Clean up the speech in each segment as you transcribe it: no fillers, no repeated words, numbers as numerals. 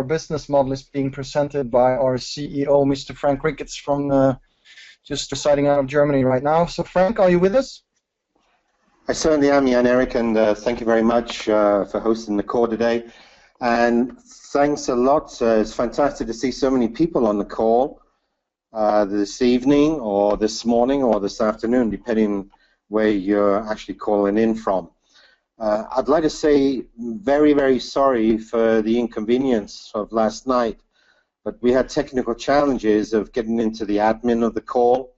our business model is being presented by our CEO, Mr. Frank Ricketts, from just residing out of Germany right now. So Frank, are you with us? I certainly am, Jan-Erik, and thank you very much for hosting the call today. And thanks a lot. It's fantastic to see so many people on the call this evening or this morning or this afternoon, depending where you're actually calling in from. I'd like to say very, very sorry for the inconvenience of last night, but we had technical challenges of getting into the admin of the call,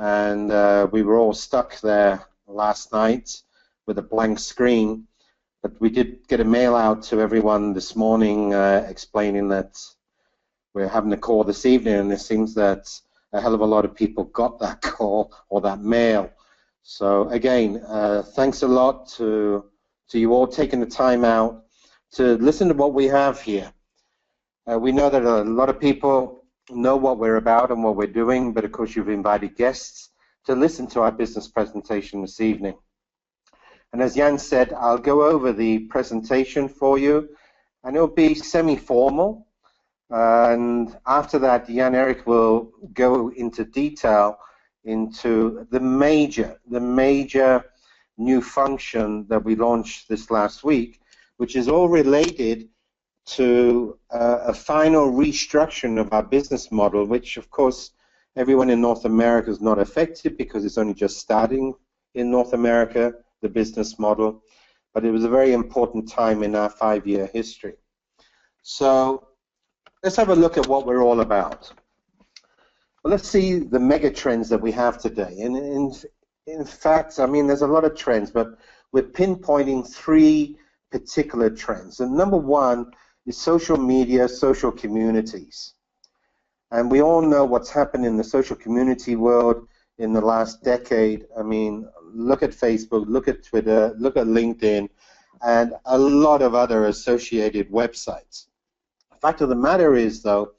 and we were all stuck there last night with a blank screen. But we did get a mail out to everyone this morning explaining that we're having a call this evening, and it seems that a hell of a lot of people got that call or that mail. So again, thanks a lot to you all taking the time out to listen to what we have here. We know that a lot of people know what we're about and what we're doing, but of course you've invited guests to listen to our business presentation this evening. And as Jan said, I'll go over the presentation for you, and it'll be semi-formal. And after that, Jan-Erik will go into detail into the major new function that we launched this last week, which is all related to a final restructuring of our business model, which of course everyone in North America is not affected because it's only just starting in North America, the business model, but it was a very important time in our 5-year history. So let's have a look at what we're all about. Well, let's see the mega trends that we have today. And in fact, I mean, there's a lot of trends, but we're pinpointing 3 particular trends. And number 1 is social media, social communities. And we all know what's happened in the social community world in the last decade. I mean, look at Facebook, look at Twitter, look at LinkedIn, and a lot of other associated websites. The fact of the matter is, though,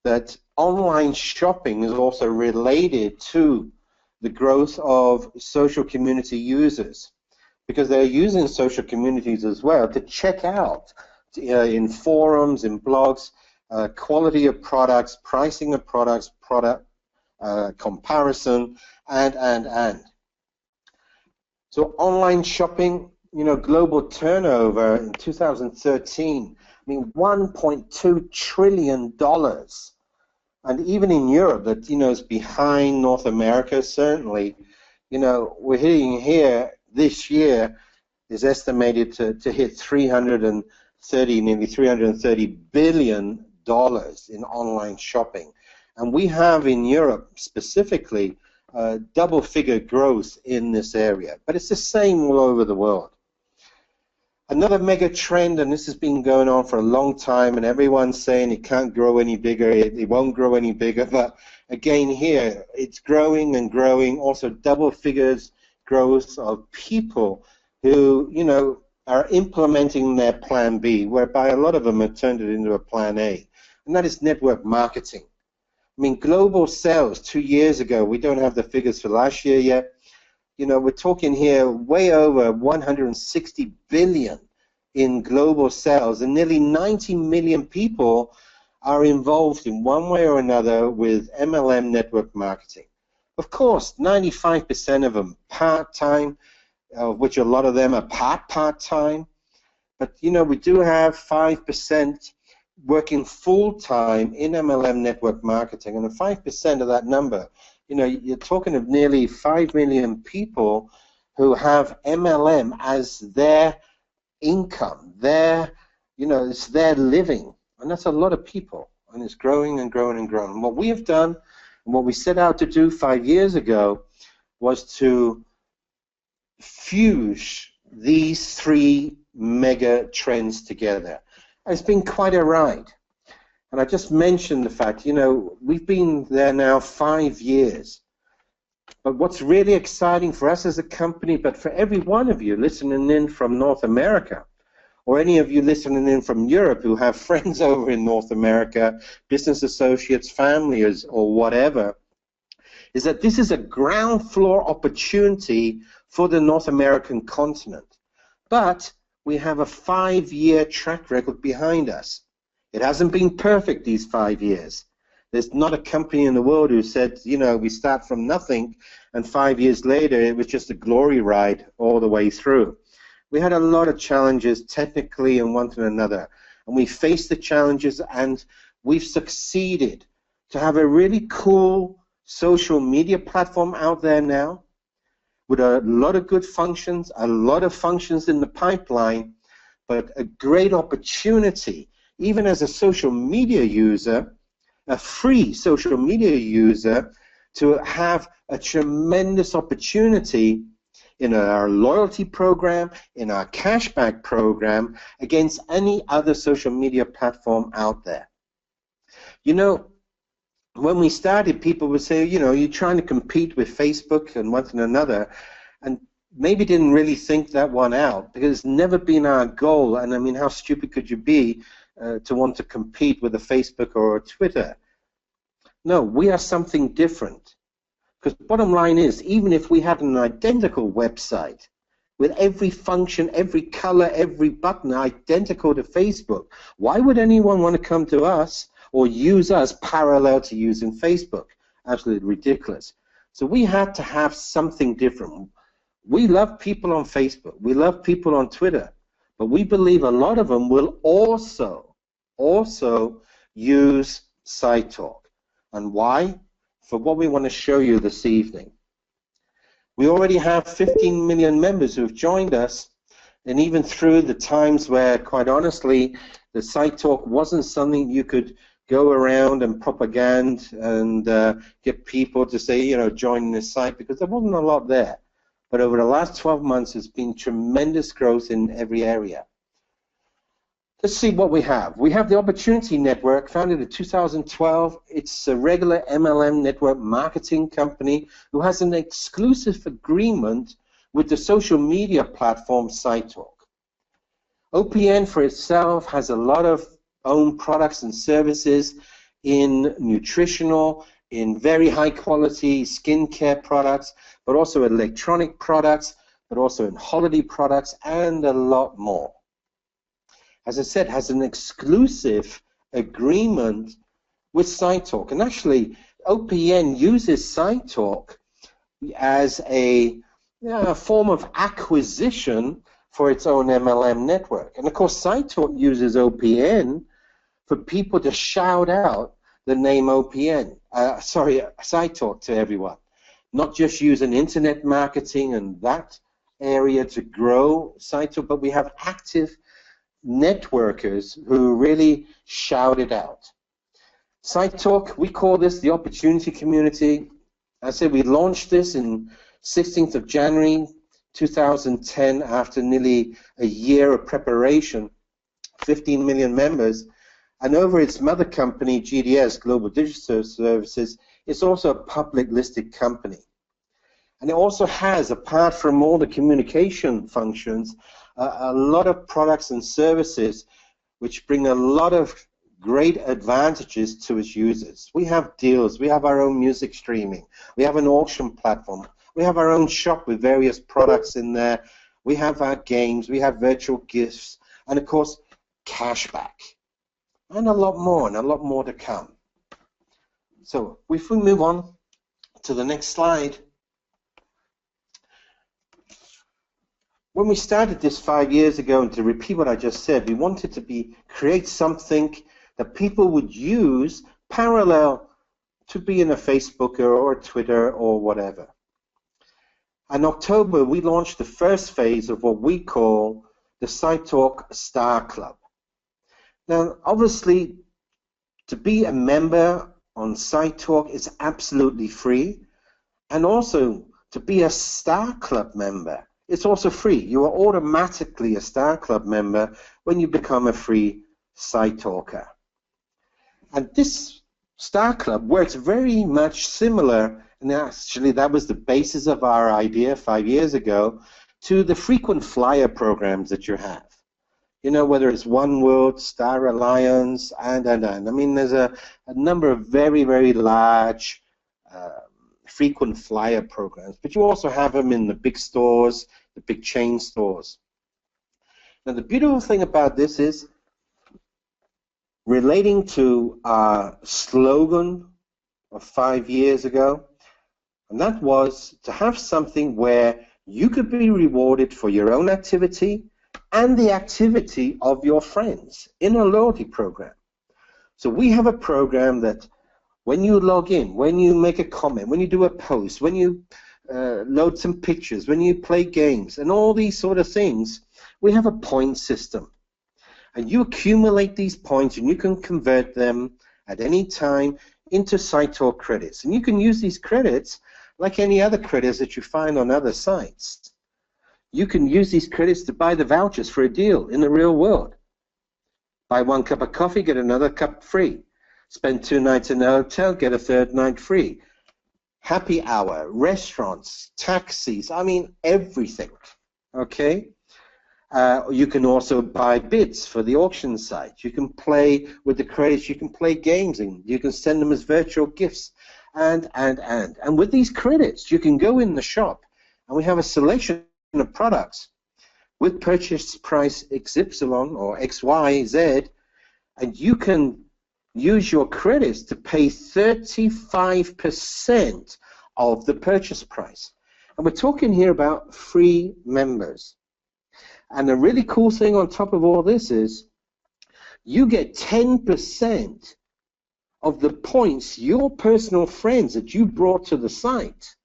that online shopping is also related to the growth of social community users, because they're using social communities as well to check out in forums, in blogs, quality of products, pricing of products, product comparison, and. So online shopping, you know, global turnover in 2013, I mean, $1.2 trillion. And even in Europe, that, you know, is behind North America, certainly, you know, we're hitting here this year is estimated to hit nearly $330 billion in online shopping. And we have in Europe specifically double-figure growth in this area, but it's the same all over the world. Another mega trend, and this has been going on for a long time, and everyone's saying it can't grow any bigger, it won't grow any bigger, but again here, it's growing and growing, also double figures growth of people who, you know, are implementing their plan B, whereby a lot of them have turned it into a plan A, and that is network marketing. I mean, global sales 2 years ago, we don't have the figures for last year yet. You know, we're talking here way over 160 billion in global sales, and nearly 90 million people are involved in one way or another with MLM network marketing. Of course, 95% of them part-time, which a lot of them are part-time. But, you know, we do have 5% working full-time in MLM network marketing, and 5% of that number, you know, you're talking of nearly 5 million people who have MLM as their income, their, you know, it's their living, and that's a lot of people, and it's growing and growing and growing. And what we have done, and what we set out to do 5 years ago, was to fuse these 3 mega trends together. It's been quite a ride. And I just mentioned the fact, you know, we've been there now 5 years. But what's really exciting for us as a company, but for every one of you listening in from North America, or any of you listening in from Europe who have friends over in North America, business associates, families, or whatever, is that this is a ground floor opportunity for the North American continent. But we have a 5-year track record behind us. It hasn't been perfect these 5 years. There's not a company in the world who said, you know, we start from nothing and 5 years later it was just a glory ride all the way through. We had a lot of challenges technically and one to another, and we faced the challenges and we've succeeded to have a really cool social media platform out there now with a lot of good functions, a lot of functions in the pipeline, but a great opportunity, even as a social media user, a free social media user, to have a tremendous opportunity in our loyalty program, in our cashback program, against any other social media platform out there. You know, when we started, people would say, you know, you're trying to compete with Facebook and one another, and maybe didn't really think that one out, because it's never been our goal. And I mean, how stupid could you be to want to compete with a Facebook or a Twitter? No, we are something different. Because bottom line is, even if we had an identical website with every function, every color, every button identical to Facebook, why would anyone want to come to us or use us parallel to using Facebook? Absolutely ridiculous. So we had to have something different. We love people on Facebook. We love people on Twitter. But we believe a lot of them will also use SiteTalk. And why? For what we want to show you this evening. We already have 15 million members who have joined us, and even through the times where, quite honestly, the SiteTalk wasn't something you could go around and propaganda and get people to say, you know, join this site, because there wasn't a lot there. But over the last 12 months, there's been tremendous growth in every area. Let's see what we have. We have the Opportunity Network, founded in 2012. It's a regular MLM network marketing company who has an exclusive agreement with the social media platform SiteTalk. OPN for itself has a lot of own products and services in nutritional, in very high quality skincare products, but also electronic products, but also in holiday products, and a lot more. As I said, has an exclusive agreement with SiteTalk. And actually, OPN uses SiteTalk as a form of acquisition for its own MLM network. And of course, SiteTalk uses OPN for people to shout out the name SiteTalk to everyone. Not just using internet marketing and that area to grow SiteTalk, but we have active networkers who really shout it out. SiteTalk, we call this the Opportunity Community. I said we launched this in 16th of January 2010 after nearly a year of preparation, 15 million members, and over its mother company, GDS, Global Digital Services, it's also a public listed company. And it also has, apart from all the communication functions, a lot of products and services which bring a lot of great advantages to its users. We have deals, we have our own music streaming, we have an auction platform, we have our own shop with various products in there, we have our games, we have virtual gifts, and of course, cashback. And a lot more to come. So if we move on to the next slide. When we started this 5 years ago, and to repeat what I just said, we wanted to create something that people would use parallel to being a Facebook or a Twitter or whatever. In October, we launched the first phase of what we call the SiteTalk Star Club. Now, obviously, to be a member on SiteTalk is absolutely free, and also to be a Star Club member, it's also free. You are automatically a Star Club member when you become a free SiteTalker. And this Star Club works very much similar, and actually that was the basis of our idea 5 years ago, to the frequent flyer programs that you have. You know, whether it's One World, Star Alliance, and. I mean, there's a number of very, very large frequent flyer programs, but you also have them in the big stores, the big chain stores. Now, the beautiful thing about this is relating to our slogan of 5 years ago, and that was to have something where you could be rewarded for your own activity and the activity of your friends in a loyalty program. So we have a program that when you log in, when you make a comment, when you do a post, when you load some pictures, when you play games, and all these sort of things, we have a point system. And you accumulate these points, and you can convert them at any time into SiteTalk credits. And you can use these credits like any other credits that you find on other sites. You can use these credits to buy the vouchers for a deal in the real world. Buy 1 cup of coffee, get another cup free. Spend 2 nights in a hotel, get a 3rd night free. Happy hour, restaurants, taxis, I mean everything, okay? You can also buy bids for the auction site. You can play with the credits, you can play games, and you can send them as virtual gifts, and with these credits, you can go in the shop, and we have a selection of products with purchase price XY or XYZ, and you can use your credits to pay 35% of the purchase price. And we're talking here about free members. And the really cool thing on top of all this is you get 10% of the points your personal friends that you brought to the site,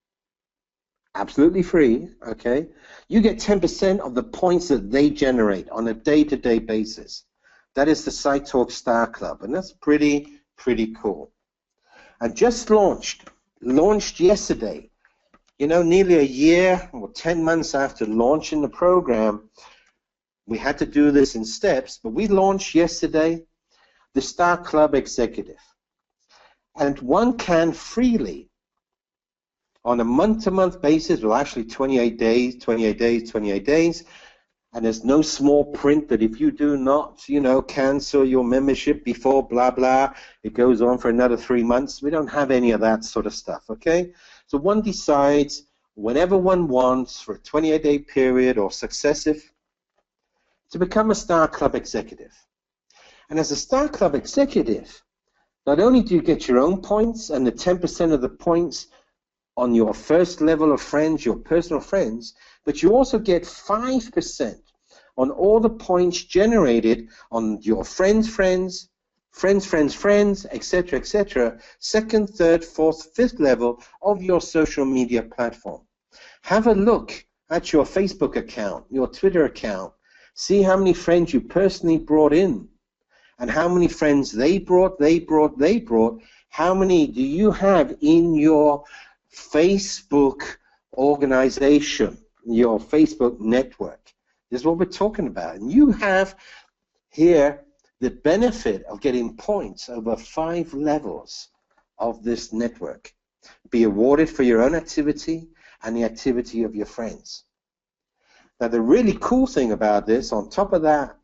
absolutely free, okay? You get 10% of the points that they generate on a day-to-day basis. That is the SiteTalk Star Club, and that's pretty cool. And just launched yesterday, you know, nearly a year or 10 months after launching the program. We had to do this in steps, but we launched yesterday the Star Club Executive. And one can freely, on a month-to-month basis, well, actually 28 days, and there's no small print that if you do not, you know, cancel your membership before blah, blah, it goes on for another 3 months. We don't have any of that sort of stuff, okay? So one decides whenever one wants for a 28-day period or successive to become a Star Club Executive. And as a Star Club Executive, not only do you get your own points and the 10% of the points on your first level of friends, your personal friends, but you also get 5% on all the points generated on your friends, etc., second, third, fourth, fifth level of your social media platform. Have a look at your Facebook account, your Twitter account. See how many friends you personally brought in and how many friends they brought. How many do you have in your Facebook organization, your Facebook network? This is what we're talking about. And you have here the benefit of getting points over 5 levels of this network. Be awarded for your own activity and the activity of your friends. Now, the really cool thing about this, on top of that,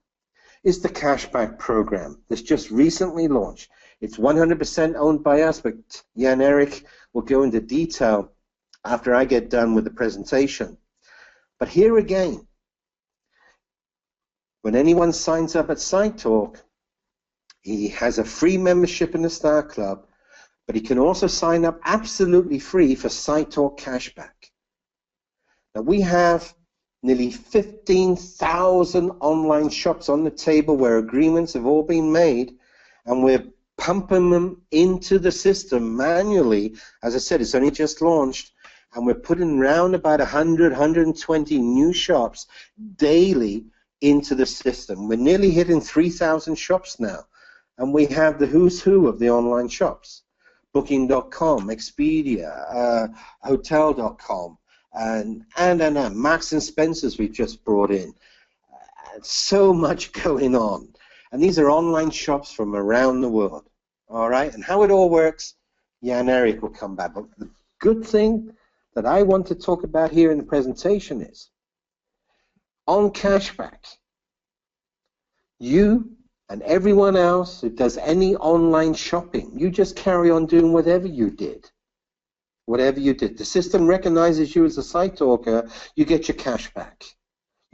is the cashback program that's just recently launched. It's 100% owned by us, but Jan Erik will go into detail after I get done with the presentation. But here again, when anyone signs up at SiteTalk, he has a free membership in the Star Club, but he can also sign up absolutely free for SiteTalk Cashback. Now, we have nearly 15,000 online shops on the table where agreements have all been made, and we're pumping them into the system manually. As I said, it's only just launched, and we're putting around about 100, 120 new shops daily into the system. We're nearly hitting 3,000 shops now, and we have the who's who of the online shops. Booking.com, Expedia, Hotel.com, and Marks and Spencer's we've just brought in. So much going on. And these are online shops from around the world. All right? And how it all works, Jan Erik will come back. But the good thing that I want to talk about here in the presentation is, on cashback, you and everyone else who does any online shopping, you just carry on doing whatever you did. Whatever you did. The system recognizes you as a site talker, you get your cash back.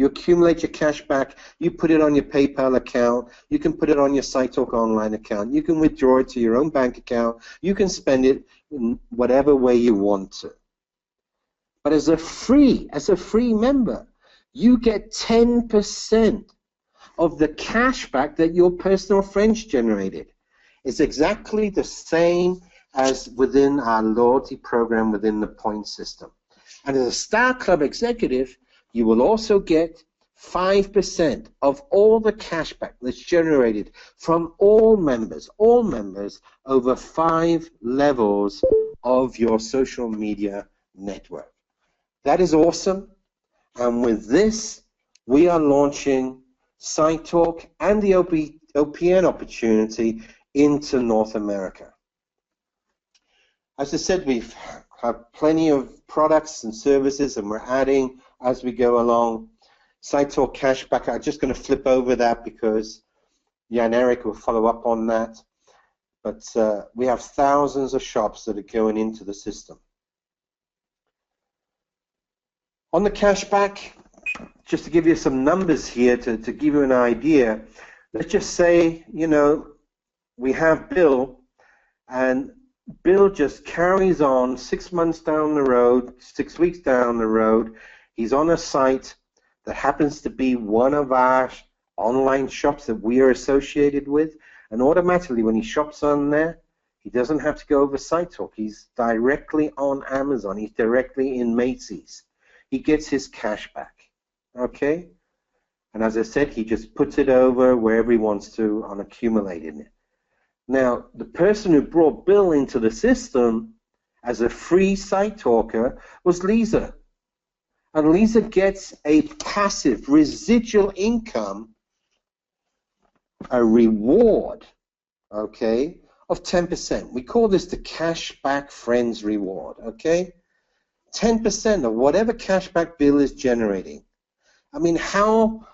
You accumulate your cash back, you put it on your PayPal account, you can put it on your SiteTalk online account, you can withdraw it to your own bank account, you can spend it in whatever way you want to. But as a free member, you get 10% of the cash back that your personal friends generated. It's exactly the same as within our loyalty program within the point system. And as a Star Club executive, you will also get 5% of all the cashback that's generated from all members over 5 levels of your social media network. That is awesome. And with this, we are launching SiteTalk and the OPN opportunity into North America. As I said, we've have plenty of products and services, and we're adding as we go along. SiteTalk Cashback, I'm just going to flip over that because Jan Erik will follow up on that. But we have thousands of shops that are going into the system. On the cashback, just to give you some numbers here to give you an idea, let's just say, you know, we have Bill, and Bill just carries on 6 months down the road, 6 weeks down the road. He's on a site that happens to be one of our online shops that we are associated with, and automatically when he shops on there, he doesn't have to go over SiteTalk. He's directly on Amazon. He's directly in Macy's. He gets his cash back, okay? And as I said, he just puts it over wherever he wants to on accumulating it. Now, the person who brought Bill into the system as a free site talker was Lisa. And Lisa gets a passive residual income, a reward, okay, of 10%. We call this the Cashback Friends Reward, okay? 10% of whatever cashback Bill is generating. I mean, how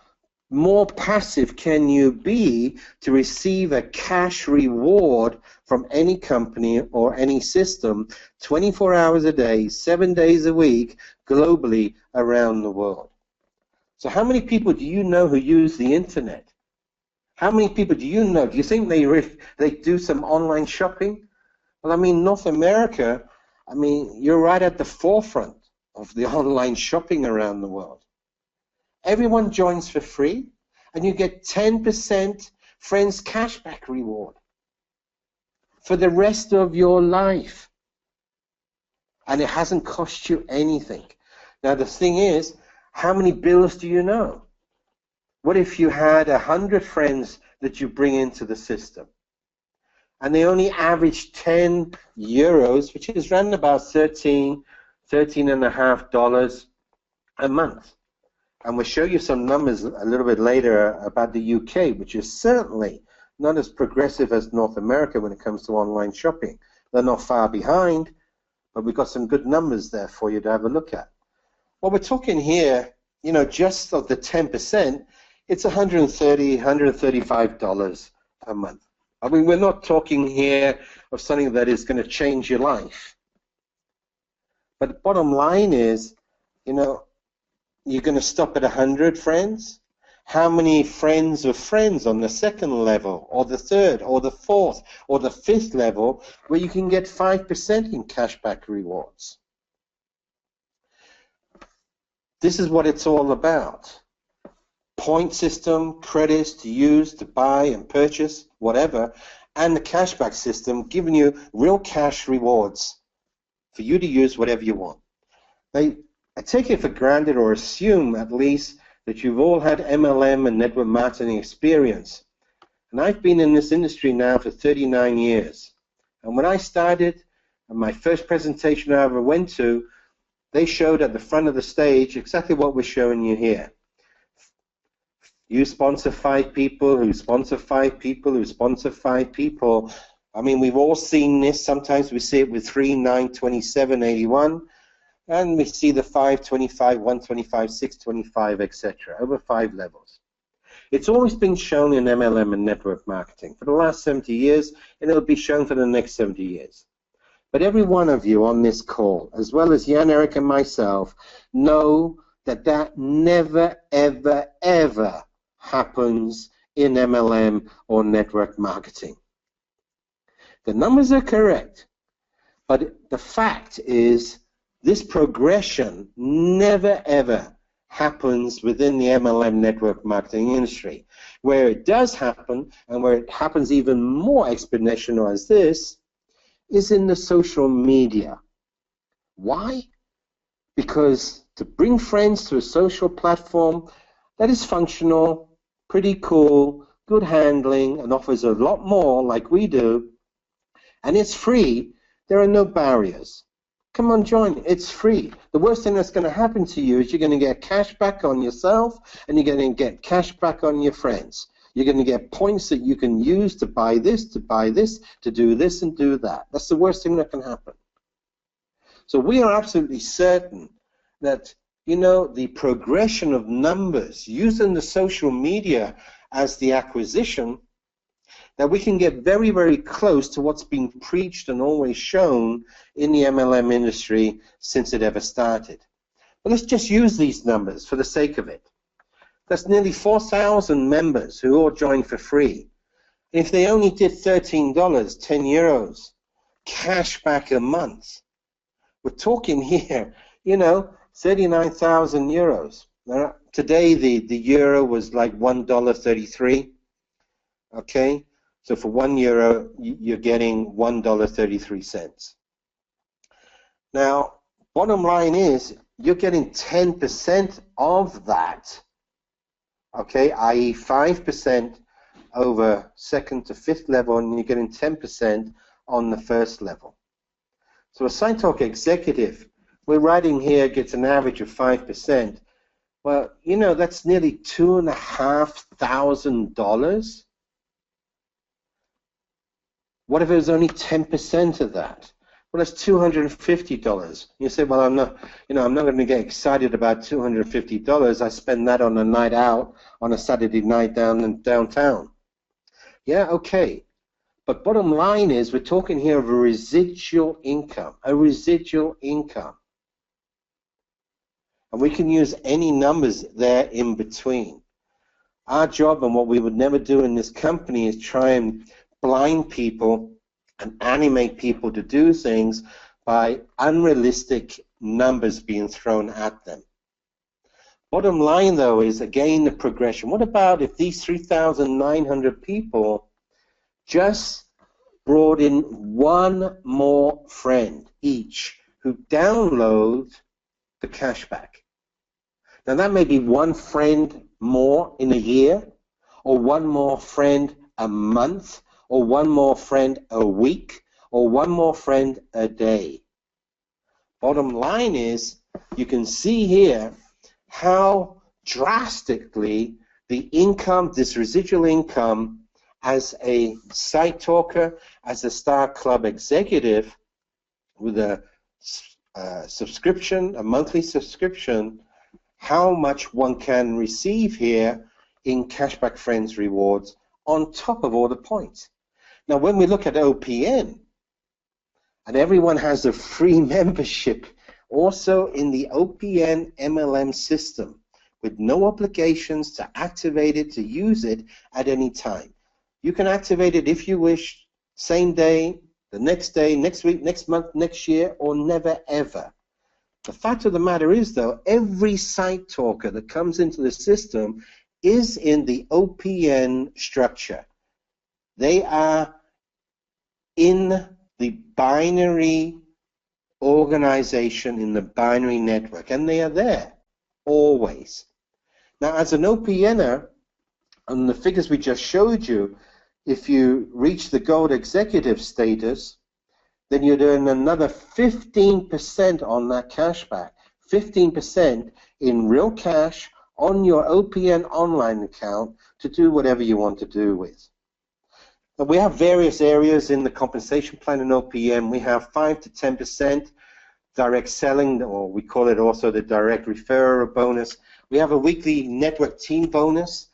more passive can you be to receive a cash reward from any company or any system 24 hours a day, 7 days a week, globally around the world? So how many people do you know who use the internet? How many people do you know? Do you think they do some online shopping? Well, I mean, North America, I mean, you're right at the forefront of the online shopping around the world. Everyone joins for free, and you get 10% Friends Cashback reward for the rest of your life. And it hasn't cost you anything. Now, the thing is, how many bills do you know? What if you had 100 friends that you bring into the system, and they only average 10 euros, which is around about $13.5 a month? And we'll show you some numbers a little bit later about the UK, which is certainly not as progressive as North America when it comes to online shopping. They're not far behind, but we've got some good numbers there for you to have a look at. Well, we're talking here, you know, just of the 10%, it's $130, $135 a month. I mean, we're not talking here of something that is going to change your life. But the bottom line is, you know, you're going to stop at 100 friends? How many friends of friends on the second level, or the third, or the fourth, or the fifth level, where you can get 5% in cashback rewards? This is what it's all about. Point system, credits to use, to buy and purchase, whatever, and the cashback system giving you real cash rewards for you to use whatever you want. Now, I take it for granted, or assume at least, that you've all had MLM and network marketing experience. And I've been in this industry now for 39 years. And when I started, and my first presentation I ever went to, they showed at the front of the stage exactly what we're showing you here. You sponsor 5 people, who sponsor 5 people, who sponsor 5 people. I mean, we've all seen this. Sometimes we see it with 3, 9, 27, 81. And we see the 5, 25, 125, 625, etc., over 5 levels. It's always been shown in MLM and network marketing for the last 70 years, and it'll be shown for the next 70 years. But every one of you on this call, as well as Jan Erik and myself, know that never, ever, ever happens in MLM or network marketing. The numbers are correct, but the fact is this progression never, ever happens within the MLM network marketing industry. Where it does happen, and where it happens even more exponential as this, is in the social media. Why? Because to bring friends to a social platform that is functional, pretty cool, good handling, and offers a lot more like we do, and it's free, there are no barriers. Come on, join. It's free. The worst thing that's going to happen to you is you're going to get cash back on yourself, and you're going to get cash back on your friends. You're going to get points that you can use to buy this, to do this, and do that. That's the worst thing that can happen. So we are absolutely certain that, you know, the progression of numbers using the social media as the acquisition, that we can get very, very close to what's been preached and always shown in the MLM industry since it ever started. But let's just use these numbers for the sake of it. That's nearly 4,000 members who all joined for free. If they only did $13, 10 euros, cash back a month, we're talking here, you know, 39,000 euros. Now, today the euro was like $1.33. Okay, so for €1, you're getting $1.33. Now, bottom line is you're getting 10% of that. Okay, i.e. 5% over second to fifth level, and you're getting 10% on the first level. So a SiteTalk executive, we're writing here, gets an average of 5%. Well, you know, that's nearly $2,500. What if it was only 10% of that? Well, that's $250. You say, well, I'm not going to get excited about $250. I spend that on a night out on a Saturday night downtown. Yeah, okay. But bottom line is, we're talking here of a residual income, And we can use any numbers there in between. Our job, and what we would never do in this company, is try and blind people and animate people to do things by unrealistic numbers being thrown at them. Bottom line, though, is again the progression. What about if these 3,900 people just brought in one more friend each who download the cashback? Now that may be one friend more in a year, or one more friend a month, or one more friend a week, or one more friend a day. Bottom line is, you can see here how drastically the income, this residual income, as a site talker, as a Star Club executive with a subscription, a monthly subscription, how much one can receive here in Cashback Friends rewards on top of all the points. Now, when we look at OPN, and everyone has a free membership also in the OPN MLM system with no obligations to activate it, to use it at any time. You can activate it if you wish, same day, the next day, next week, next month, next year, or never ever. The fact of the matter is, though, every site talker that comes into the system is in the OPN structure. They are in the binary organization, in the binary network, and they are there always. Now, as an OPNer, on the figures we just showed you, if you reach the gold executive status, then you'd earn another 15% on that cashback, 15% in real cash on your OPN online account to do whatever you want to do with. Now, we have various areas in the compensation plan in OPN. We have 5 to 10% direct selling, or we call it also the direct referral bonus. We have a weekly network team bonus,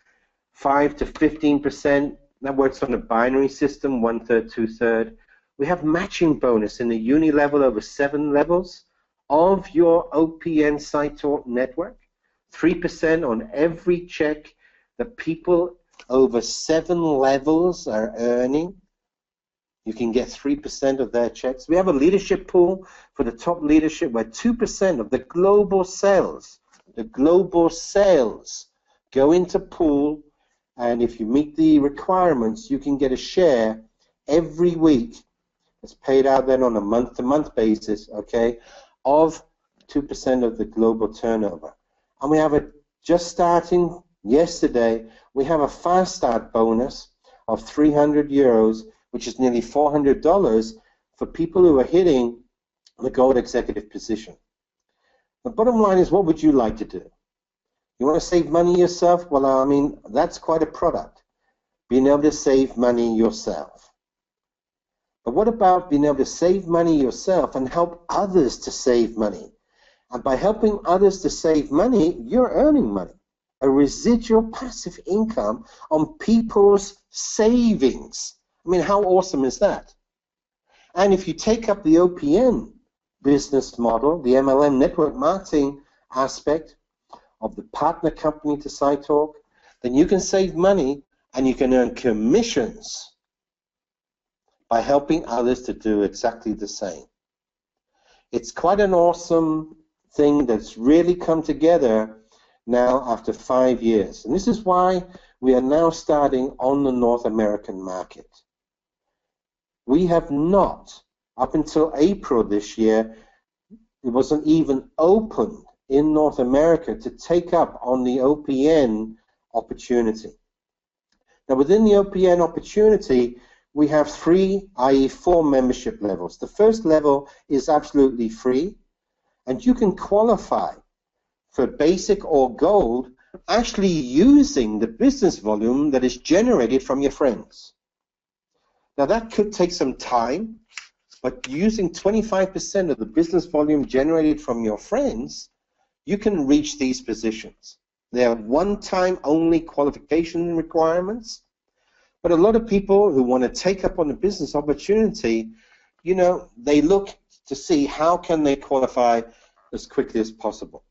5 to 15%. That works on a binary system, 1/3, 2/3. We have matching bonus in the uni level over 7 levels of your OPN SiteTalk network. 3% on every check that people over 7 levels are earning. You can get 3% of their checks. We have a leadership pool for the top leadership where 2% of the global sales go into pool, and if you meet the requirements, you can get a share every week. It's paid out then on a month-to-month basis, okay, of 2% of the global turnover. And we have just starting yesterday, we have a fast start bonus of €300, which is nearly $400 for people who are hitting the gold executive position. The bottom line is, what would you like to do? You want to save money yourself? Well, I mean, that's quite a product, being able to save money yourself. But what about being able to save money yourself and help others to save money? And by helping others to save money, you're earning money, a residual passive income on people's savings. I mean, how awesome is that? And if you take up the OPN business model, the MLM network marketing aspect of the partner company to SiteTalk, then you can save money and you can earn commissions by helping others to do exactly the same. It's quite an awesome thing that's really come together now after 5 years. And this is why we are now starting on the North American market. We have not, up until April this year, it wasn't even opened in North America to take up on the OPN opportunity. Now, within the OPN opportunity, we have 3, i.e. 4 membership levels. The first level is absolutely free, and you can qualify for basic or gold actually using the business volume that is generated from your friends. Now, that could take some time, but using 25% of the business volume generated from your friends, you can reach these positions. They are one-time only qualification requirements, but a lot of people who want to take up on the business opportunity, you know, they look to see how can they qualify as quickly as possible.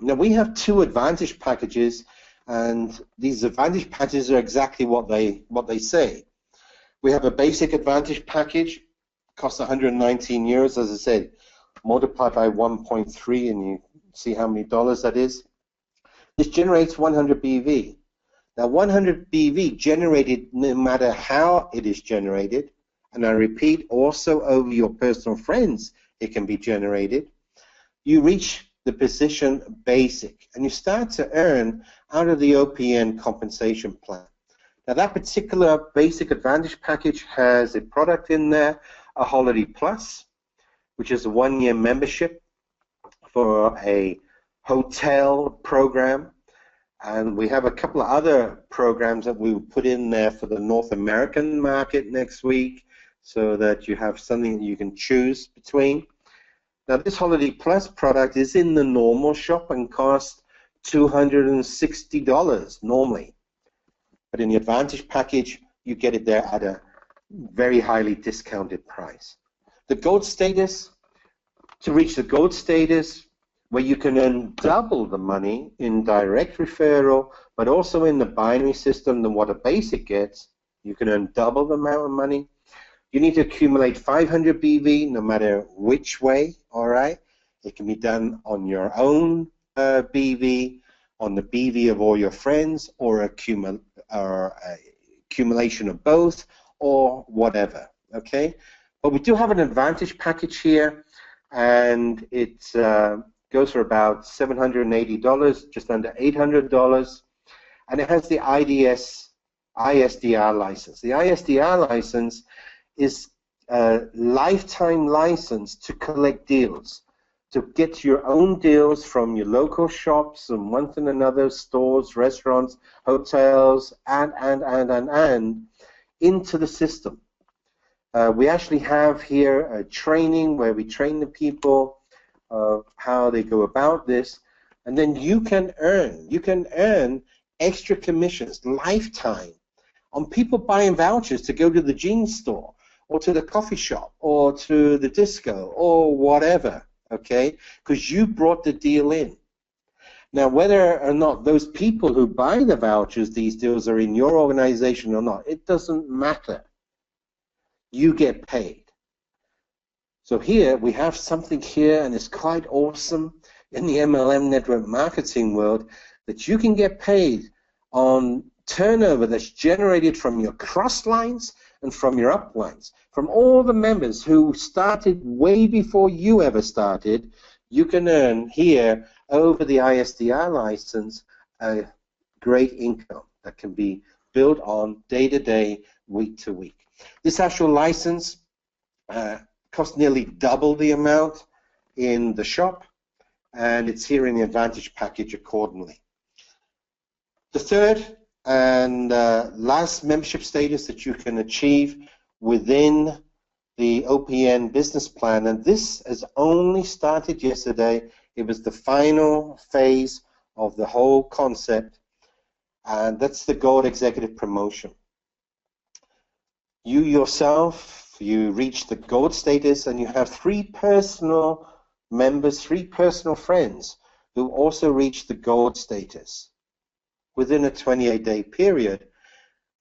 Now, we have 2 advantage packages, and these advantage packages are exactly what they say. We have a basic advantage package, costs €119, as I said, multiply by 1.3 and you see how many dollars that is. This generates 100 BV. Now, 100 BV generated no matter how it is generated, and I repeat, also over your personal friends, it can be generated. You reach the position basic, and you start to earn out of the OPN compensation plan. Now, that particular basic advantage package has a product in there, a Holiday Plus, which is a 1-year membership for a hotel program. And we have a couple of other programs that we will put in there for the North American market next week so that you have something that you can choose between. Now, this Holiday Plus product is in the normal shop and costs $260 normally. But in the Advantage package, you get it there at a very highly discounted price. The Gold status, to reach the Gold status, where you can earn double the money in direct referral, but also in the binary system than what a basic gets, you can earn double the amount of money. You need to accumulate 500 BV no matter which way, all right? It can be done on your own BV, on the BV of all your friends, or accumulation of both, or whatever, okay? But we do have an Advantage package here, and it goes for about $780, just under $800, and it has the ISDR license. The ISDR license is a lifetime license to collect deals, to get your own deals from your local shops and one thing another, stores, restaurants, hotels, and into the system. We actually have here a training where we train the people of how they go about this, and then you can earn extra commissions, lifetime, on people buying vouchers to go to the jeans store, or to the coffee shop, or to the disco, or whatever, okay? Because you brought the deal in. Now, whether or not those people who buy the vouchers, these deals, are in your organization or not, it doesn't matter. You get paid. So here we have something here, and it's quite awesome in the MLM network marketing world, that you can get paid on turnover that's generated from your cross lines and from your up lines. From all the members who started way before you ever started, you can earn here over the ISDR license a great income that can be built on day to day, week to week. This actual license costs nearly double the amount in the shop, and it's here in the Advantage package accordingly. The third and last membership status that you can achieve within the OPN business plan, and this has only started yesterday. It was the final phase of the whole concept, and that's the Gold Executive Promotion. You yourself, you reach the Gold status, and you have 3 personal members, 3 personal friends who also reach the Gold status within a 28-day period.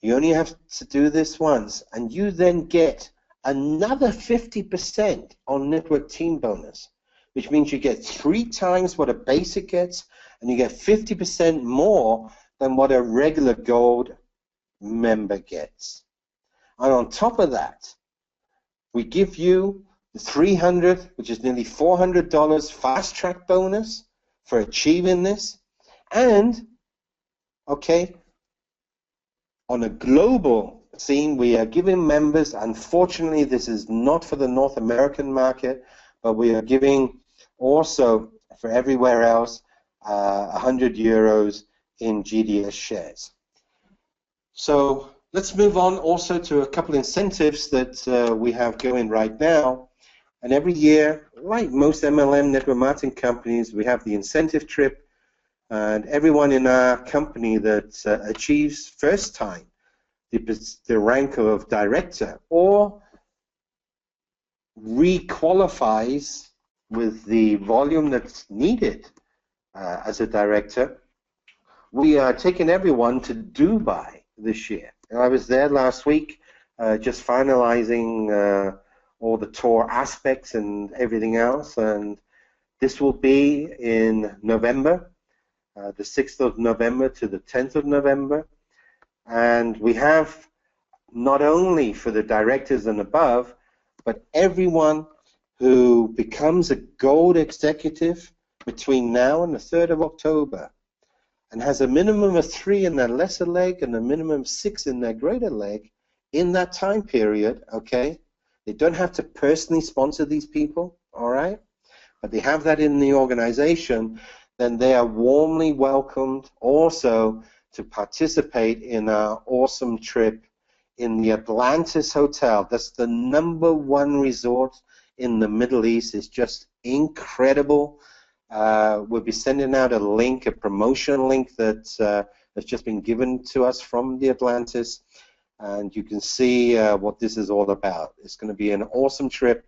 You only have to do this once, and you then get another 50% on network team bonus, which means you get 3 times what a basic gets, and you get 50% more than what a regular Gold member gets. And on top of that, we give you the $300, which is nearly $400 fast track bonus for achieving this. And, okay, on a global scene, we are giving members, unfortunately this is not for the North American market, but we are giving also for everywhere else 100 euros in GDS shares. So let's move on also to a couple incentives that we have going right now. And every year, like most MLM network marketing companies, we have the incentive trip, and everyone in our company that achieves first time the rank of director or requalifies with the volume that's needed as a director, we are taking everyone to Dubai this year. And I was there last week just finalizing all the tour aspects and everything else, and this will be in November, the 6th of November to the 10th of November. And we have not only for the directors and above, but everyone who becomes a Gold executive between now and the 3rd of October and has a minimum of 3 in their lesser leg and a minimum of 6 in their greater leg in that time period, okay? They don't have to personally sponsor these people, all right? But they have that in the organization, then they are warmly welcomed also to participate in our awesome trip in the Atlantis Hotel. That's the #1 resort in the Middle East. It's just incredible. We'll be sending out a link, a promotion link that's just been given to us from the Atlantis, and you can see what this is all about. It's going to be an awesome trip.